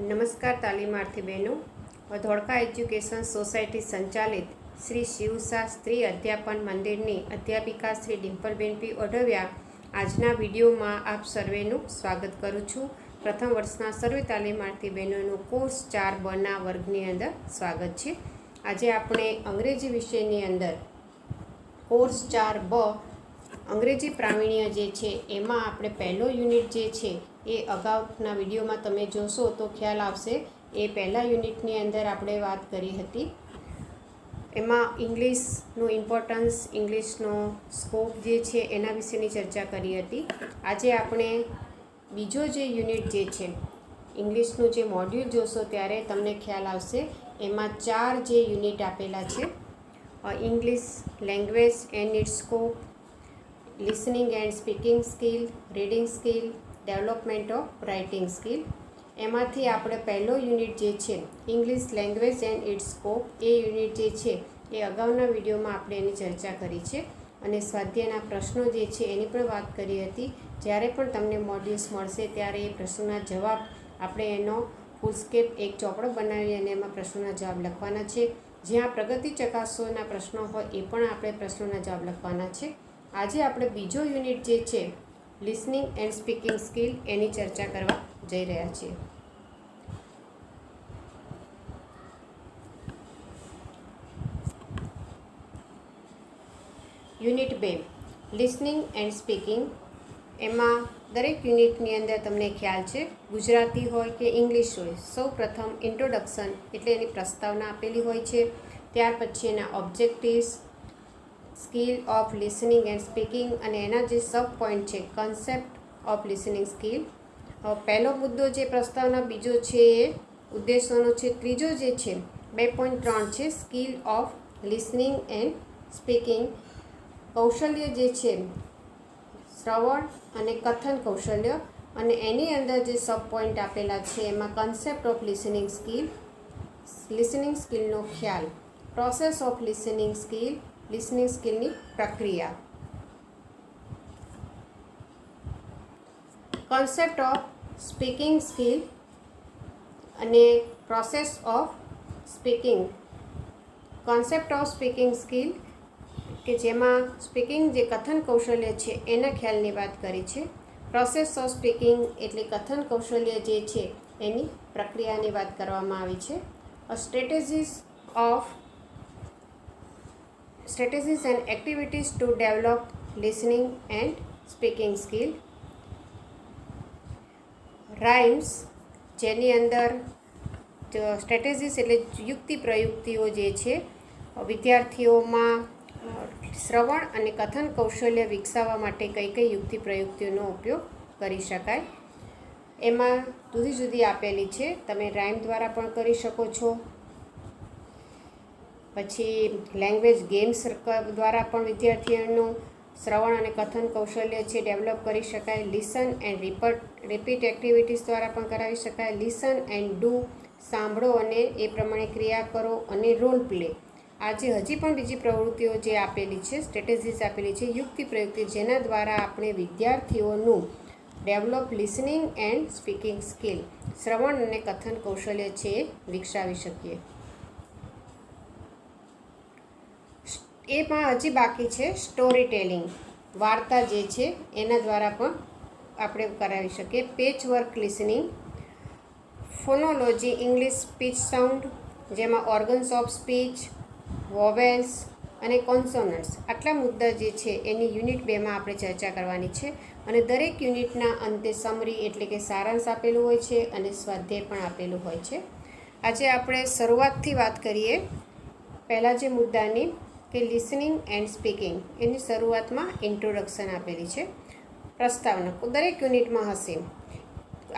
નમસ્કાર તાલીમાર્થી બહેનો. Dholka education society સંચાલિત શ્રી શિવશાસ્ત્રી અધ્યાપન મંદિરની અધ્યાપિકા શ્રી ડિમ્પલબેન પી ઓઢવિયા આજના વિડીયોમાં આપ સર્વેનું સ્વાગત કરું છું. પ્રથમ વર્ષના સર્વે તાલીમાર્થી બહેનોનું કોર્સ 4B વર્ગની અંદર સ્વાગત છે. આજે આપણે અંગ્રેજી વિષયની અંદર કોર્સ 4B અંગ્રેજી પ્રાવીણ્ય જે છે એમાં આપણે પહેલો યુનિટ જે છે એ અગાઉના વિડીયોમાં તમે જોશો તો ખ્યાલ આવશે. એ પહેલા યુનિટની અંદર આપણે વાત કરી હતી. એમાં ઇંગ્લિશનું ઇમ્પોર્ટન્સ, ઇંગ્લિશનો સ્કોપ જે છે એના વિશેની ચર્ચા કરી હતી. આજે આપણે બીજો જે યુનિટ જે છે ઇંગ્લિશનું જે મોડ્યુલ જોશો ત્યારે તમને ખ્યાલ આવશે. એમાં 4 જે યુનિટ આપેલા છે: English language and its scope, listening and speaking skill, reading skill, development of writing skill. એમાંથી આપણે પહેલો યુનિટ જે છે English language and its scope, એ યુનિટ જે છે એ અગાઉના વિડીયોમાં આપણે એની ચર્ચા કરી છે અને સ્વાધ્યાયના પ્રશ્નો જે છે એની પણ વાત કરી હતી. જ્યારે પણ તમને મોડ્યુલ્સ મળશે ત્યારે એ પ્રશ્નોના જવાબ આપણે એનો ફૂલસ્કેપ એક ચોપડો બનાવી અને એમાં પ્રશ્નોના જવાબ લખવાના છે. જ્યાં પ્રગતિ ચકાસોના પ્રશ્નો હોય એ પણ આપણે પ્રશ્નોના જવાબ લખવાના છે. આજે આપણે બીજો યુનિટ જે છે લિસનિંગ એન્ડ સ્પીકિંગ સ્કિલ એની ચર્ચા કરવા જઈ રહ્યા છીએ. Unit 2 listening and speaking. એમાં દરેક યુનિટની અંદર તમને ખ્યાલ છે ગુજરાતી હોય કે ઇંગ્લિશ હોય, સૌ પ્રથમ ઇન્ટ્રોડક્શન એટલે એની પ્રસ્તાવના આપેલી હોય છે. ત્યાર પછી એના objectives, skill of listening and speaking અને એના જે સબ પોઈન્ટ છે કન્સેપ્ટ ઓફ લિસનિંગ સ્કિલ. પહેલો મુદ્દો જે પ્રસ્તાવના, બીજો છે એ ઉદ્દેશોનો છે, ત્રીજો જે છે 2.3 છે skill of listening and speaking. કૌશલ્ય જે છે શ્રવણ અને કથન કૌશલ્ય, અને એની અંદર જે સબ પોઈન્ટ આપેલા છે એમાં concept of listening skill, listening સ્કિલનો ખ્યાલ, process of listening skill, listening સ્કિલની પ્રક્રિયા, કોન્સેપ્ટ ઓફ સ્પીકિંગ સ્કિલ અને process of speaking. Concept of speaking skill કે જેમાં સ્પીકિંગ જે કથન કૌશલ્ય છે એના ખ્યાલની વાત કરી છે. પ્રોસેસ ઓફ સ્પીકિંગ એટલે કથન કૌશલ્ય જે છે એની પ્રક્રિયાની વાત કરવામાં આવી છે. Strategies and activities to develop listening and speaking skill. Rhymes, જેની અંદર સ્ટ્રેટેજીસ એટલે યુક્તિ પ્રયુક્તિઓ જે છે વિદ્યાર્થીઓમાં શ્રવણ અને કથન કૌશલ્ય વિકસાવવા માટે કઈ કઈ યુક્તિ પ્રયુક્તિઓનો ઉપયોગ કરી શકાય. એમાં જુદી જુદી આપેલી છે. તમે રાઇમ દ્વારા પણ કરી શકો છો. પછી લેંગ્વેજ ગેમ્સ દ્વારા પણ વિદ્યાર્થીઓનું શ્રવણ અને કથન કૌશલ્ય છે ડેવલપ કરી શકાય. લિસન એન્ડ રિપીટ એક્ટિવિટીઝ દ્વારા પણ કરાવી શકાય. લિસન એન્ડ ડુ, સાંભળો અને એ પ્રમાણે ક્રિયા કરો, અને રોલ પ્લે. આજે હજી પણ બીજી પ્રવૃત્તિઓ જે આપેલી છે, સ્ટ્રેટેજીસ આપેલી છે, યુક્તિ પ્રયુક્તિ, જેના દ્વારા આપણે વિદ્યાર્થીઓનું develop listening and speaking skill, શ્રવણ અને કથન કૌશલ્ય છે એ વિકસાવી શકીએ. એમાં હજી બાકી છે સ્ટોરી ટેલિંગ, વાર્તા જે છે એના દ્વારા પણ આપણે કરાવી શકીએ. Patch work listening, phonology, English speech sound, જેમાં ઓર્ગન્સ ઓફ સ્પીચ, વોવેલ્સ અને કોન્સોનન્ટ્સ. આટલા મુદ્દા જે છે એની યુનિટ 2માં આપણે ચર્ચા કરવાની છે. અને દરેક યુનિટના અંતે સમરી એટલે કે સારાંશ આપેલું હોય છે અને સ્વાધ્યાય પણ આપેલું હોય છે. આજે આપણે શરૂઆતથી વાત કરીએ પહેલાં જે મુદ્દાની કે લિસનિંગ એન્ડ સ્પીકિંગ. એની શરૂઆતમાં ઇન્ટ્રોડક્શન આપેલી છે, પ્રસ્તાવના દરેક યુનિટમાં હશે.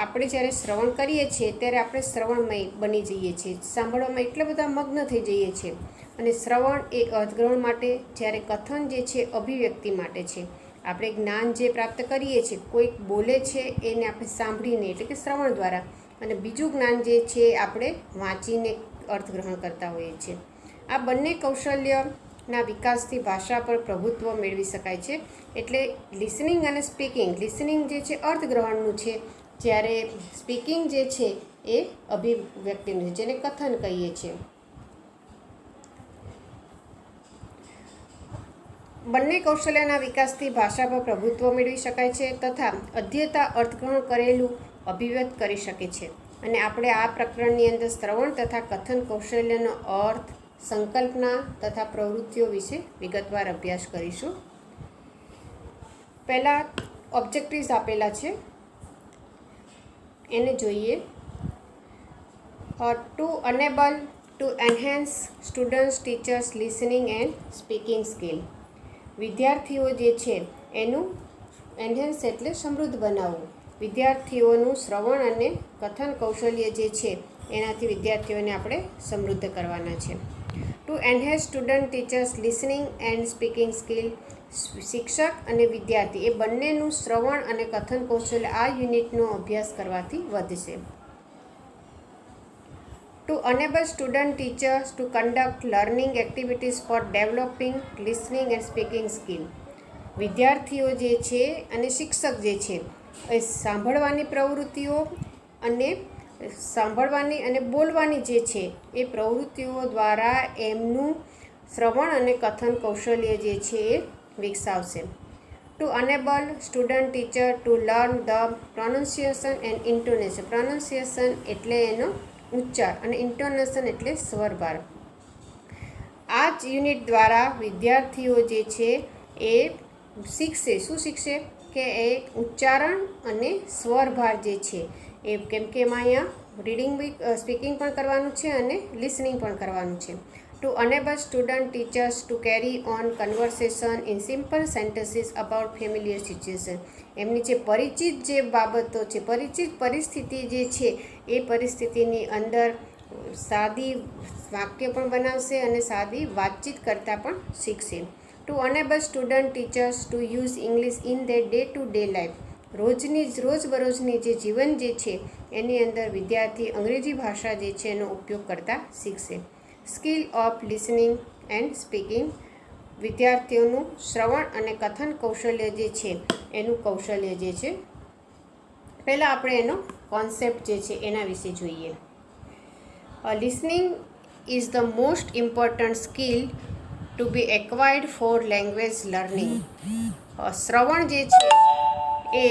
આપણે જ્યારે શ્રવણ કરીએ છીએ ત્યારે આપણે શ્રવણમય બની જઈએ છીએ, સાંભળવામાં એટલા બધા મગ્ન થઈ જઈએ છીએ. અને શ્રવણ એ અર્થગ્રહણ માટે, જ્યારે કથન જે છે અભિવ્યક્તિ માટે છે. આપણે જ્ઞાન જે પ્રાપ્ત કરીએ છીએ, કોઈક બોલે છે એને આપણે સાંભળીને એટલે કે શ્રવણ દ્વારા, અને બીજું જ્ઞાન જે છે આપણે વાંચીને અર્થગ્રહણ કરતા હોઈએ છીએ. આ બંને કૌશલ્યના વિકાસથી ભાષા પર પ્રભુત્વ મેળવી શકાય છે. એટલે લિસનિંગ અને સ્પીકિંગ, લિસનિંગ જે છે અર્થગ્રહણનું છે, જ્યારે સ્પીકિંગ જે છે એ અભિવ્યક્તિનું છે, જેને કથન કહીએ છીએ. બંને કૌશલ્યના વિકાસથી ભાષા પર પ્રભુત્વ મેળવી શકાય છે તથા અધ્યતા અર્થગ્રહણ કરેલું અભિવ્યક્ત કરી શકે છે. અને આપણે આ પ્રકરણની અંદર શ્રવણ તથા કથન કૌશલ્યનો અર્થ, સંકલ્પના તથા પ્રવૃત્તિઓ વિશે વિગતવાર અભ્યાસ કરીશું. પહેલાં ઓબ્જેક્ટિવ્સ આપેલા છે, એને જોઈએ. To enable to enhance students teachers listening and speaking skill. વિદ્યાર્થીઓ જે છે એનું એન્હાન્સ એટલે સમૃદ્ધ બનાવવું. વિદ્યાર્થીઓનું શ્રવણ અને કથન કૌશલ્ય જે છે એનાથી વિદ્યાર્થીઓને આપણે સમૃદ્ધ કરવાના છે. To enhance student teachers listening and speaking skill. શિક્ષક અને વિદ્યાર્થી એ બંનેનું શ્રવણ અને કથન કૌશલ્ય આ યુનિટનો અભ્યાસ કરવાથી વધશે. To enable student teachers to conduct learning activities for developing listening and speaking skill. વિદ્યાર્થીઓ જે છે અને શિક્ષક જે છે એ સાંભળવાની પ્રવૃત્તિઓ અને બોલવાની જે છે એ પ્રવૃત્તિઓ દ્વારા એમનું શ્રવણ અને કથન કૌશલ્ય જે છે એ વિકસાવશે. To enable student teacher to learn the pronunciation and intonation. Pronunciation એટલે એનો ઉચ્ચાર અને ઇન્ટોનેશન એટલે સ્વરભાર. આ જ યુનિટ દ્વારા વિદ્યાર્થીઓ જે છે એ શીખશે. શું શીખશે? કે એ ઉચ્ચારણ અને સ્વરભાર જે છે એ, કેમ કે એમાં અહીંયા રીડિંગ સ્પીકિંગ પણ કરવાનું છે અને લિસનિંગ પણ કરવાનું છે. To enable student teachers to carry on conversation in simple sentences about familiar situation. એમની જે પરિચિત જે બાબતો છે, પરિચિત પરિસ્થિતિ જે છે એ પરિસ્થિતિની અંદર સાદી વાક્ય પણ બનાવશે અને સાદી વાતચીત કરતાં પણ શીખશે. To enable student teachers to use English in their day to day life. રોજબરોજની જે જીવન જે છે એની અંદર વિદ્યાર્થી અંગ્રેજી ભાષા જે છે એનો ઉપયોગ કરતા શીખશે. Skill of listening and speaking. વિદ્યાર્થીઓનું શ્રવણ અને કથન કૌશલ્ય જે છે એનું કૌશલ્ય જે છે, પહેલાં આપણે એનો કોન્સેપ્ટ જે છે એના વિશે જોઈએ. Listening is the most important skill to be acquired for language learning. શ્રવણ જે છે એ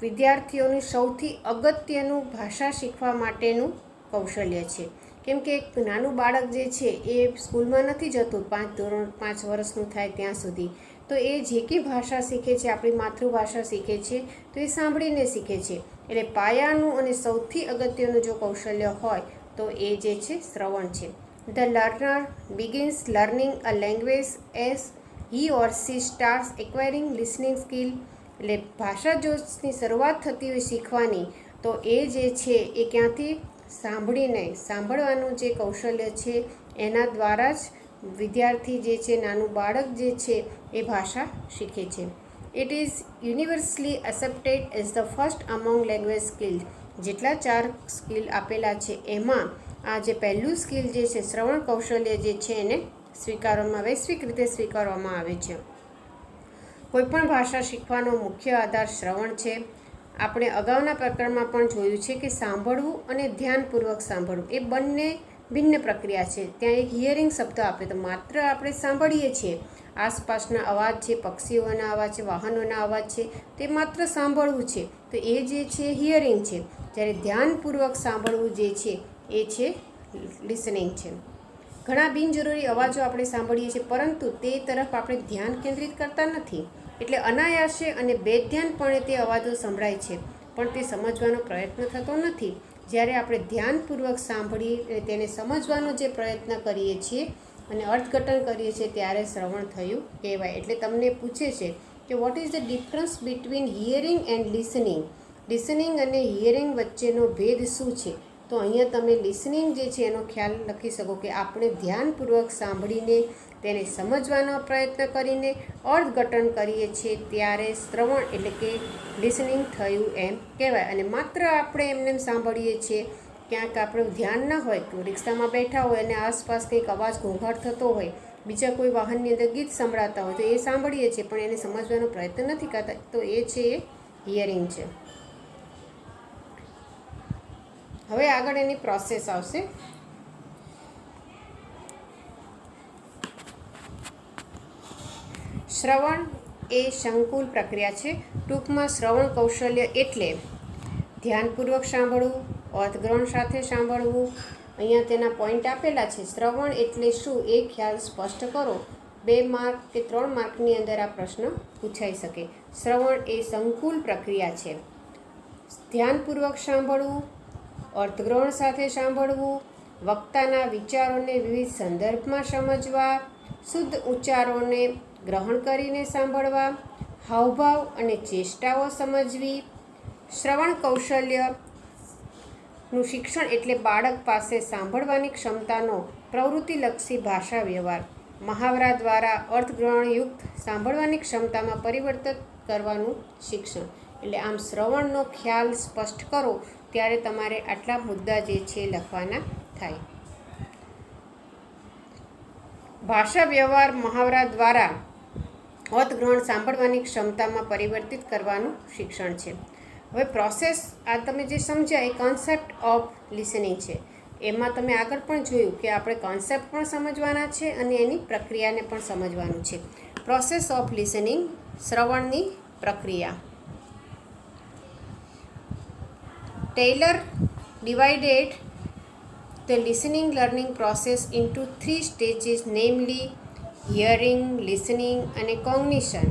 વિદ્યાર્થીઓનું સૌથી અગત્યનું ભાષા શીખવા માટેનું કૌશલ્ય છે. કેમ કે એક નાનું બાળક જે છે એ સ્કૂલમાં નથી જતું 5 વર્ષનું થાય ત્યાં સુધી, તો એ જે કંઈ ભાષા શીખે છે, આપણી માતૃભાષા શીખે છે, તો એ સાંભળીને શીખે છે. એટલે પાયાનું અને સૌથી અગત્યનું જો કૌશલ્ય હોય તો એ જે છે શ્રવણ છે. The learner begins learning a language as he or C starts acquiring listening skill. એટલે ભાષા જોની શરૂઆત થતી હોય શીખવાની, તો એ જે છે એ ક્યાંથી? સાંભળીને. સાંભળવાનું જે કૌશલ્ય છે એના દ્વારા જ વિદ્યાર્થી જે છે, નાનું બાળક જે છે એ ભાષા શીખે છે. It is universally accepted as the first among language skill. જેટલા 4 સ્કિલ આપેલા છે એમાં આ જે પહેલું સ્કિલ જે છે શ્રવણ કૌશલ્ય જે છે એને વૈશ્વિક રીતે સ્વીકારવામાં આવે છે. કોઈપણ ભાષા શીખવાનો મુખ્ય આધાર શ્રવણ છે. આપણે અગાઉના પ્રકરણમાં પણ જોયું છે કે સાંભળવું અને ધ્યાનપૂર્વક સાંભળવું એ બંને ભિન્ન પ્રક્રિયા છે. ત્યાં એક હિયરિંગ શબ્દ આપે તો માત્ર આપણે સાંભળીએ છીએ, આસપાસના અવાજ છે, પક્ષીઓના અવાજ છે, વાહનોના અવાજ છે, તે માત્ર સાંભળવું છે, તો એ જે છે હિયરિંગ છે. જ્યારે ધ્યાનપૂર્વક સાંભળવું જે છે એ છે લિસનિંગ છે. ઘણા બિનજરૂરી અવાજો આપણે સાંભળીએ છીએ, પરંતુ તે તરફ આપણે ધ્યાન કેન્દ્રિત કરતા નથી. એટલે અનાયાસે અને બેધ્યાનપણે તે અવાજો સંભળાય છે, પણ તે સમજવાનો પ્રયત્ન થતો નથી. જ્યારે આપણે ધ્યાનપૂર્વક સાંભળી તેને સમજવાનો જે પ્રયત્ન કરીએ છીએ અને અર્થઘટન કરીએ છીએ ત્યારે શ્રવણ થયું કહેવાય. એટલે તમને પૂછે છે કે what is the difference between hearing and listening. Listening અને હિયરિંગ વચ્ચેનો ભેદ શું છે? તો અહીંયા તમે લિસનિંગ જે છે એનો ખ્યાલ લખી શકો કે આપણે ધ્યાનપૂર્વક સાંભળીને તેને સમજવાનો પ્રયત્ન કરીને અર્થઘટન કરીએ છીએ ત્યારે શ્રવણ એટલે કે લિસનિંગ થયું એમ કહેવાય. અને માત્ર આપણે એમને સાંભળીએ છીએ, ક્યાંક આપણું ધ્યાન ન હોય, તો રિક્ષામાં બેઠા હોય અને આસપાસ કંઈક અવાજ ઘોંઘાટ થતો હોય, બીજા કોઈ વાહનની અંદર ગીત સંભળાતા હોય તો એ સાંભળીએ છીએ પણ એને સમજવાનો પ્રયત્ન નથી કરતા, તો એ છે એ હિયરિંગ છે. હવે આગળ એની પ્રોસેસ આવશે. શ્રવણ એ સંકુલ પ્રક્રિયા છે. ટૂંકમાં શ્રવણ કૌશલ્ય એટલે ધ્યાનપૂર્વક સાંભળવું, અર્થગ્રહણ સાથે સાંભળવું. અહીંયા તેના પોઈન્ટ આપેલા છે. શ્રવણ એટલે શું એ ખ્યાલ સ્પષ્ટ કરો. 2 માર્ક કે 3 માર્કની અંદર આ પ્રશ્ન પૂછાઈ શકે. શ્રવણ એ સંકુલ પ્રક્રિયા છે. ધ્યાનપૂર્વક સાંભળવું, અર્થગ્રહણ સાથે સાંભળવું, વક્તાના વિચારોને વિવિધ સંદર્ભમાં સમજવા, શુદ્ધ ઉચ્ચારોને ગ્રહણ કરીને સાંભળવા, હાવભાવ અને ચેષ્ટાઓ સમજવી. શ્રવણ કૌશલ્યનું શિક્ષણ એટલે બાળક પાસે સાંભળવાની ક્ષમતાનો પ્રવૃત્તિલક્ષી ભાષા વ્યવહાર મહાવરા દ્વારા અર્થગ્રહણયુક્ત સાંભળવાની ક્ષમતામાં પરિવર્તિત કરવાનું શિક્ષણ. એટલે આમ શ્રવણનો ખ્યાલ સ્પષ્ટ કરો ત્યારે તમારે આટલા મુદ્દા જે છે લખવાના થાય. ભાષા વ્યવહાર મહાવરા દ્વારા અર્થગ્રહણ સાંભળવાની ક્ષમતામાં પરિવર્તિત કરવાનું શિક્ષણ છે. હવે પ્રોસેસ આ તમે જે સમજ્યા એ કોન્સેપ્ટ ઓફ લિસનિંગ છે. એમાં તમે આગળ પણ જોયું કે આપણે કોન્સેપ્ટ પણ સમજવાના છે અને એની પ્રક્રિયાને પણ સમજવાનું છે. પ્રોસેસ ઓફ લિસનિંગ, શ્રવણની પ્રક્રિયા. Taylor divided the listening learning process into 3 stages, namely hearing, listening and cognition.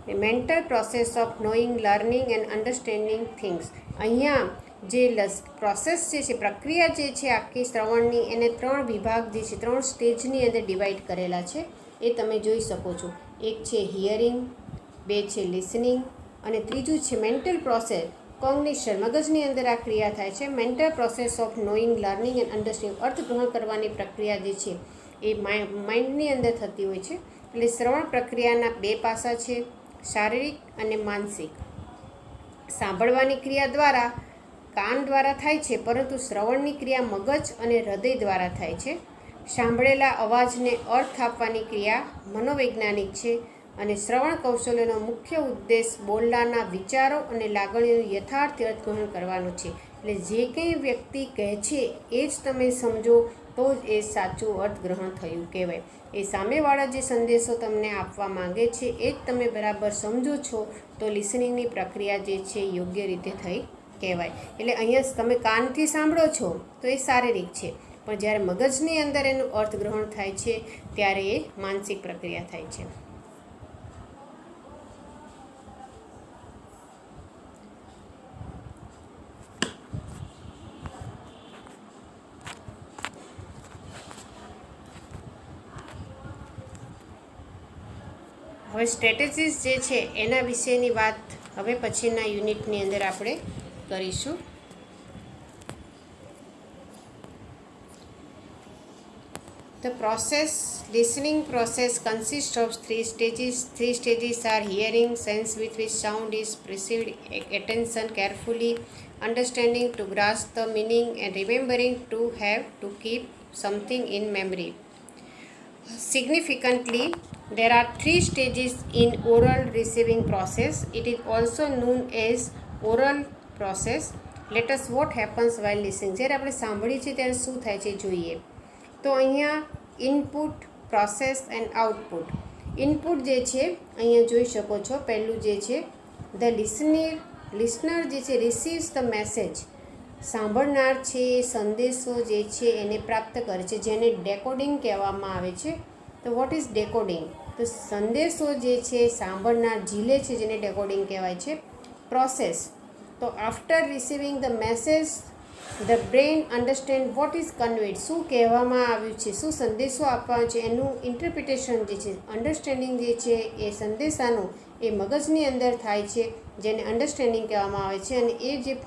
The mental process of knowing, learning and understanding things. અહીંયા જે પ્રોસેસ જે છે, પ્રક્રિયા જે છે આખી શ્રવણની, એને 3 વિભાગ જે છે 3 સ્ટેજની અંદર ડિવાઈડ કરેલા છે. એ તમે જોઈ શકો છો. એક છે હિયરિંગ, 2 છે લિસનિંગ અને ત્રીજું છે મેન્ટલ પ્રોસેસ કોગ્નિશન. મગજની અંદર આ ક્રિયા થાય છે. Mental process of knowing, learning and understanding, અર્થગ્રહણ કરવાની પ્રક્રિયા જે છે એ માઇન્ડની અંદર થતી હોય છે. એટલે શ્રવણ પ્રક્રિયાના 2 પાસા છે, શારીરિક અને માનસિક. સાંભળવાની ક્રિયા દ્વારા કાન દ્વારા થાય છે, પરંતુ શ્રવણની ક્રિયા મગજ અને હૃદય દ્વારા થાય છે. સાંભળેલા અવાજને અર્થ આપવાની ક્રિયા મનોવૈજ્ઞાનિક છે અને શ્રવણ કૌશલ્યનો મુખ્ય ઉદ્દેશ બોલનારના વિચારો અને લાગણીઓનું યથાર્થ અર્થગ્રહણ કરવાનું છે. એટલે જે કંઈ વ્યક્તિ કહે છે એ જ તમે સમજો તો જ એ સાચું અર્થગ્રહણ થયું કહેવાય. એ સામેવાળા જે સંદેશો તમને આપવા માંગે છે એ જ તમે બરાબર સમજો છો તો લિસનિંગની પ્રક્રિયા જે છે યોગ્ય રીતે થઈ કહેવાય. એટલે અહીંયા તમે કાનથી સાંભળો છો તો એ શારીરિક છે, પણ જ્યારે મગજની અંદર એનું અર્થગ્રહણ થાય છે ત્યારે એ માનસિક પ્રક્રિયા થાય છે. હવે સ્ટ્રેટેજીસ જે છે એના વિશેની વાત હવે પછીના યુનિટની અંદર આપણે કરીશું. The listening process consists of 3 stages. 3 stages are hearing, sense with which sound is perceived, attention carefully, understanding to grasp the meaning and remembering to have to keep something in memory. Significantly, there are 3 stages in oral receiving process. It is also known as oral process. Let us what happens while listening. જ્યારે આપણે સાંભળીએ છીએ ત્યારે શું થાય છે જોઈએ. તો અહીંયા input, process and output. Input જે છે અહીંયા જોઈ શકો છો. પહેલું જે છે ધ લિસનર જે છે રિસીવ્સ ધ મેસેજ. સાંભળનાર છે એ સંદેશો જે છે એને પ્રાપ્ત કરે છે, જેને ડેકોડિંગ કહેવામાં આવે છે. તો વોટ ઇઝ ડેકોડિંગ? તો સંદેશો જે છે સાંભળનાર ઝીલે છે, જેને ડેકોડિંગ કહેવાય છે. પ્રોસેસ, તો after receiving the message the brain understand what is conveyed. શું કહેવામાં આવ્યું છે, શું સંદેશો આપવાનો છે, એનું ઇન્ટરપ્રિટેશન જે છે, અન્ડરસ્ટેન્ડિંગ જે છે એ સંદેશાનું એ મગજની અંદર થાય છે, જેને અન્ડરસ્ટેન્ડિંગ કહેવામાં આવે છે. અને એ જે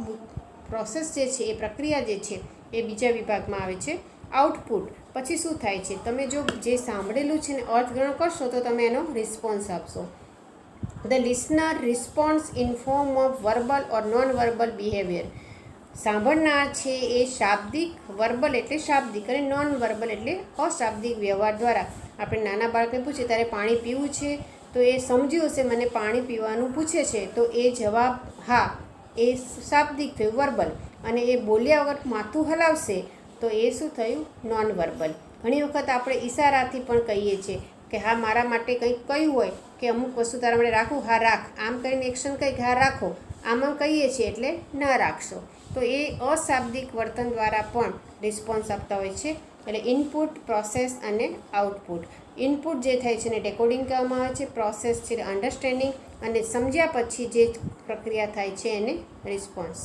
પ્રોસેસ જે છે એ પ્રક્રિયા જે છે એ બીજા વિભાગમાં આવે છે આઉટપુટ. પછી શું થાય છે, તમે જો જે સાંભળેલું છે ને અર્થગ્રહણ કરશો તો તમે એનો રિસ્પોન્સ આપશો. The listener response in form of verbal or non verbal behaviour. સાંભળનાર છે એ શાબ્દિક, વર્બલ એટલે શાબ્દિક અને નોન વર્બલ એટલે અશાબ્દિક વ્યવહાર દ્વારા. આપણે નાના બાળકને પૂછીએ ત્યારે પાણી પીવું છે તો એ સમજ્યું હશે મને પાણી પીવાનું પૂછે છે, તો એ જવાબ હા એ શાબ્દિક થયું, વર્બલ. અને એ બોલ્યા વગર માથું હલાવશે તો એ શું થયું? Non verbal. ઘણી વખત આપણે ઈશારાથી પણ કહીએ છીએ કે હા મારા માટે કંઈક કહ્યું હોય કે અમુક વસ્તુ તારા માટે રાખું, હા રાખ, આમ કરીને એક્શન કંઈક હા રાખો, આમ કહીએ છીએ એટલે ન રાખશો. તો એ અશાબ્દિક વર્તન દ્વારા પણ રિસ્પોન્સ આપતા હોય છે. એટલે ઇનપુટ, પ્રોસેસ અને આઉટપુટ. ઇનપુટ જે થાય છે એને ડેકોડિંગ કહેવામાં આવે છે, પ્રોસેસ છે અન્ડરસ્ટેન્ડિંગ, અને સમજ્યા પછી જે પ્રક્રિયા થાય છે એને રિસ્પોન્સ.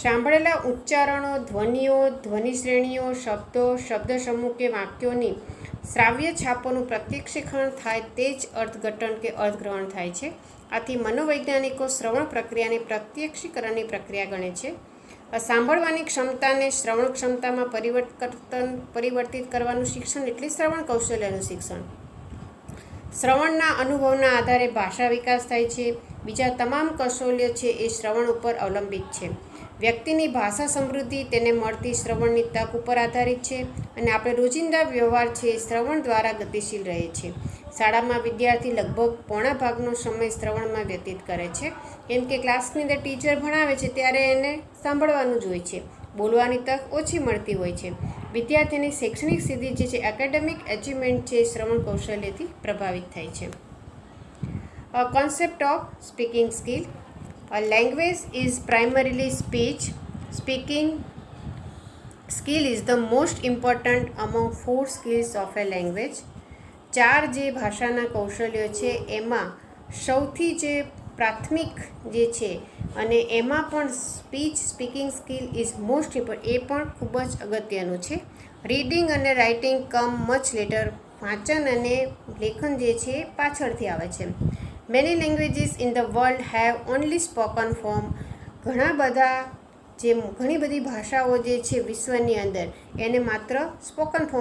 સાંભળેલા ઉચ્ચારણો, ધ્વનિઓ, ધ્વનિ શ્રેણીઓ, શબ્દો, શબ્દ સમૂહ કે વાક્યોની શ્રાવ્ય છાપોનું પ્રત્યક્ષીકરણ થાય તે જ અર્થઘટન કે અર્થગ્રહણ થાય છે. આથી મનોવૈજ્ઞાનિકો શ્રવણ પ્રક્રિયાને પ્રત્યક્ષીકરણની પ્રક્રિયા ગણે છે. સાંભળવાની ક્ષમતાને શ્રવણ ક્ષમતામાં પરિવર્તિત કરવાનું શિક્ષણ એટલે શ્રવણ કૌશલ્યનું શિક્ષણ. શ્રવણના અનુભવના આધારે ભાષા વિકાસ થાય છે. બીજા તમામ કૌશલ્ય છે એ શ્રવણ ઉપર અવલંબિત છે. વ્યક્તિની ભાષા સમૃદ્ધિ તેને મળતી શ્રવણની તક ઉપર આધારિત છે, અને આપણે રોજિંદા વ્યવહાર છે એ શ્રવણ દ્વારા ગતિશીલ રહે છે. શાળામાં વિદ્યાર્થી લગભગ પોણા ભાગનો સમય શ્રવણમાં વ્યતીત કરે છે, કેમ કે ક્લાસની અંદર ટીચર ભણાવે છે ત્યારે એને સાંભળવાનું જ હોય છે, બોલવાની તક ઓછી મળતી હોય છે. વિદ્યાર્થીની શૈક્ષણિક સિદ્ધિ જે છે, એકેડેમિક એચિવમેન્ટ છે, શ્રવણ કૌશલ્યથી પ્રભાવિત થાય છે. Concept of speaking skill. A language is primarily speech. Speaking skill is the most important among 4 skills of a language. 4 જે ભાષાના કૌશલ્યો છે એમાં સૌથી જે પ્રાથમિક જે છે, અને એમાં પણ speaking skill is most important, એ પણ ખૂબ જ અગત્યનું છે. રીડિંગ અને રાઇટિંગ કમ મચ લેટર. વાંચન અને લેખન જે છે એ પાછળથી આવે છે. Many languages in the world have only spoken form. ઘણી બધી ભાષાઓ જે છે વિશ્વની અંદર એને માત્ર સ્પોકન ફોર્મ